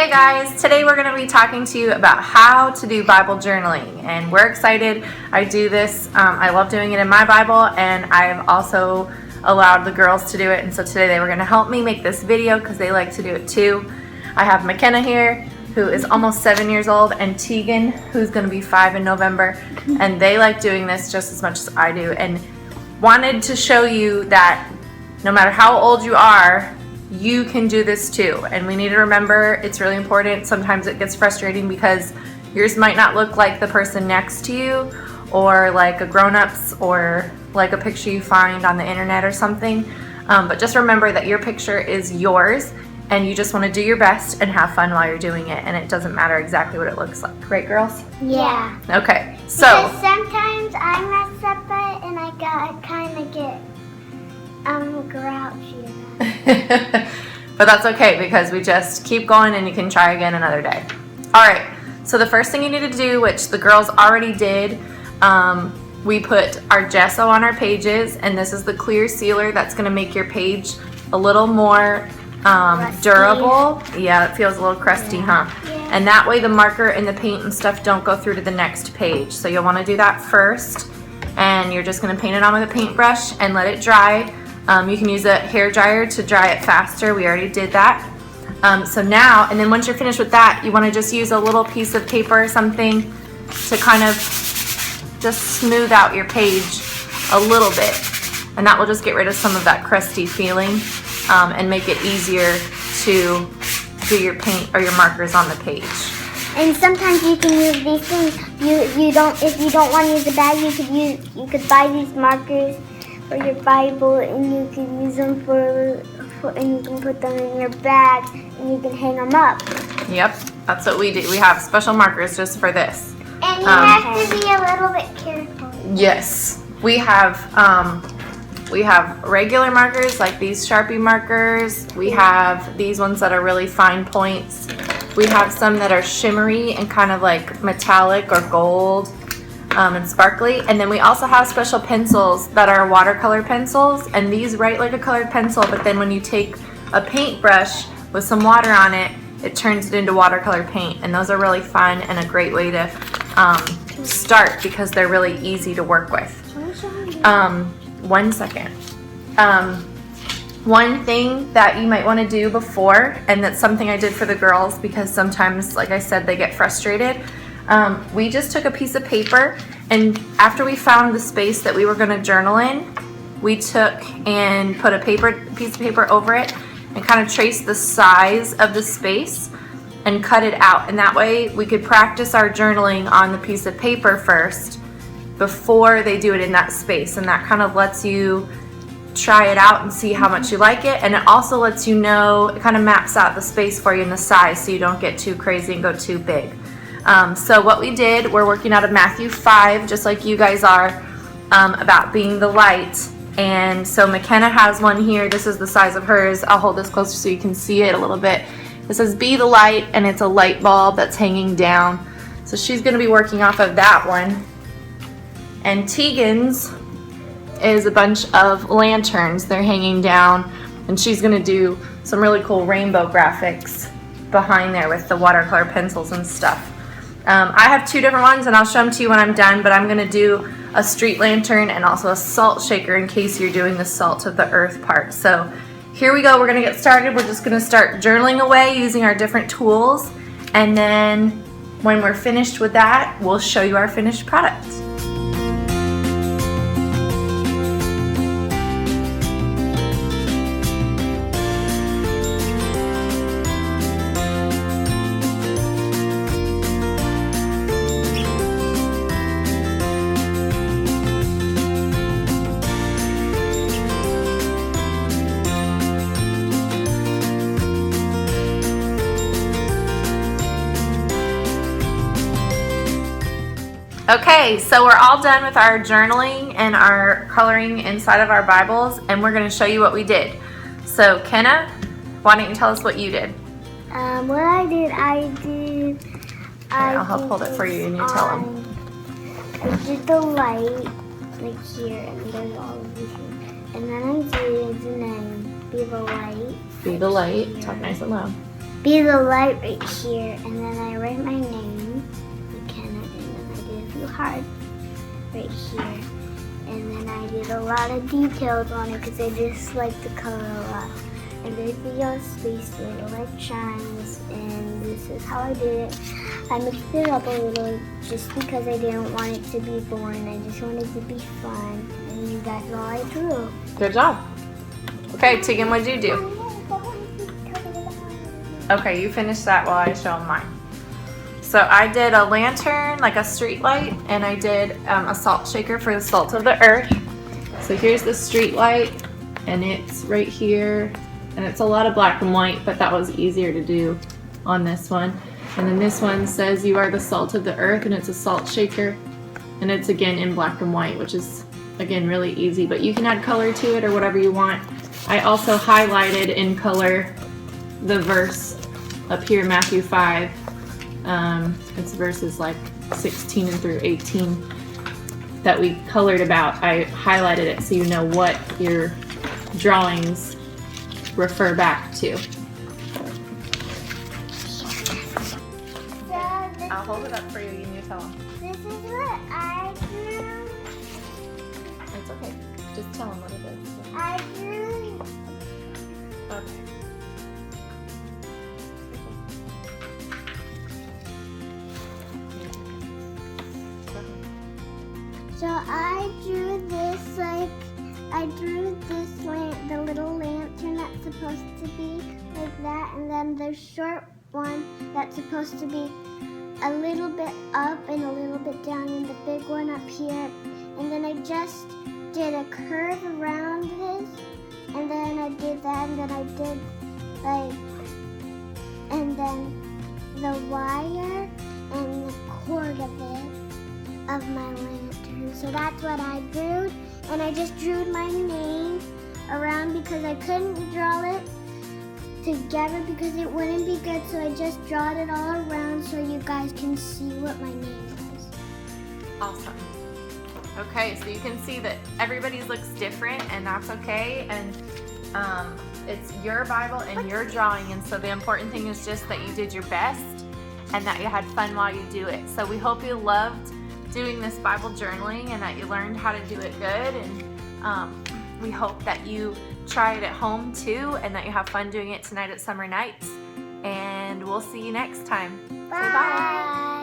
Hey guys, today we're going to be talking to you about how to do Bible journaling, and we're excited. I do this, I love doing it in my Bible, and I've also allowed the girls to do it, and so today they were going to help me make this video because they like to do it too. I have McKenna here, who is almost 7 years old, and Tegan, who's going to be 5 in November, and they like doing this just as much as I do, and wanted to show you that no matter how old you are, you can do this too. And we need to remember, it's really important. Sometimes it gets frustrating because yours might not look like the person next to you, or like a grown-up's, or like a picture you find on the internet or something. But just remember that your picture is yours, and you just want to do your best and have fun while you're doing it, and it doesn't matter exactly what it looks like. Right, girls? Yeah. Okay, so. Because sometimes I mess up it and I kind of get grouchy. But that's okay because we just keep going and you can try again another day. Alright, so the first thing you need to do, which the girls already did, we put our gesso on our pages, and this is the clear sealer that's going to make your page a little more durable. Yeah, it feels a little crusty, huh? Yeah. And that way the marker and the paint and stuff don't go through to the next page. So you'll want to do that first, and you're just going to paint it on with a paintbrush and let it dry. You can use a hair dryer to dry it faster. We already did that. So now, and then once you're finished with that, you want to just use a little piece of paper or something to kind of just smooth out your page a little bit. And that will just get rid of some of that crusty feeling and make it easier to do your paint or your markers on the page. And sometimes you can use these things. If you don't want to use a bag, you could buy these markers for your Bible, and you can use them and you can put them in your bag, and you can hang them up. Yep, that's what we do. We have special markers just for this. And you have to be a little bit careful. Yes, we have regular markers like these Sharpie markers. We have these ones that are really fine points. We have some that are shimmery and kind of like metallic or gold. And sparkly, and then we also have special pencils that are watercolor pencils, and these write like a colored pencil, but then when you take a paintbrush with some water on it, it turns it into watercolor paint, and those are really fun and a great way to start because they're really easy to work with. 1 second. One thing that you might want to do before, and that's something I did for the girls because sometimes, like I said, they get frustrated. We just took a piece of paper, and after we found the space that we were going to journal in, we took and put a piece of paper over it and kind of traced the size of the space and cut it out. And that way we could practice our journaling on the piece of paper first before they do it in that space. And that kind of lets you try it out and see how much you like it. And it also lets you know, it kind of maps out the space for you and the size so you don't get too crazy and go too big. So what we did, we're working out of Matthew 5, just like you guys are, about being the light. And so McKenna has one here. This is the size of hers. I'll hold this closer so you can see it a little bit. It says be the light, and it's a light bulb that's hanging down. So she's going to be working off of that one. And Tegan's is a bunch of lanterns. They're hanging down, and she's going to do some really cool rainbow graphics behind there with the watercolor pencils and stuff. I have 2 different ones, and I'll show them to you when I'm done, but I'm going to do a street lantern and also a salt shaker in case you're doing the salt of the earth part. So here we go. We're going to get started. We're just going to start journaling away using our different tools, and then when we're finished with that, we'll show you our finished product. Okay, so we're all done with our journaling and our coloring inside of our Bibles, and we're going to show you what we did. So, Kenna, why don't you tell us what you did? What I did, I'll help hold it for you and you tell them. I did the light, like here, and there's all of these things. And then I did the name, be the light. Be the light. Talk nice and loud. be the light right here. And then I write my name, McKenna, and then I did a few hearts right here. And then I did a lot of details on it because I just like the color a lot. And there's the yellow space where the light shines, and this is how I did it. I mixed it up a little just because I didn't want it to be boring. I just wanted it to be fun, and that's all I drew. Good job. Okay, Tegan, what did you do? Okay, you finish that while I show them mine. So I did a lantern, like a street light, and I did a salt shaker for the salt of the earth. So here's the street light, and it's right here. And it's a lot of black and white, but that was easier to do on this one. And then this one says you are the salt of the earth, and it's a salt shaker. And it's again in black and white, which is again really easy, but you can add color to it or whatever you want. I also highlighted in color the verse up here, Matthew 5. It's verses like 16 and through 18 that we colored about. I highlighted it so you know what your drawings refer back to. I'll hold it up for you and you tell them. This is what I drew. It's okay. Just tell them what it is. I drew. Okay. So I drew this the little lantern that's supposed to be like that, and then the short one that's supposed to be a little bit up and a little bit down, and the big one up here. And then I just did a curve around this, and then I did that, and then I did and then the wire and the cord of my lantern. So that's what I drew, and I just drew my name around because I couldn't draw it together because it wouldn't be good, so I just drawed it all around so you guys can see what my name is. Awesome. Okay, so you can see that everybody's looks different, and that's okay. And it's your Bible and your drawing, and so the important thing is just that you did your best and that you had fun while you do it. So we hope you loved doing this Bible journaling and that you learned how to do it good. And we hope that you try it at home too, and that you have fun doing it tonight at Summer Nights. And we'll see you next time. Bye. Say bye.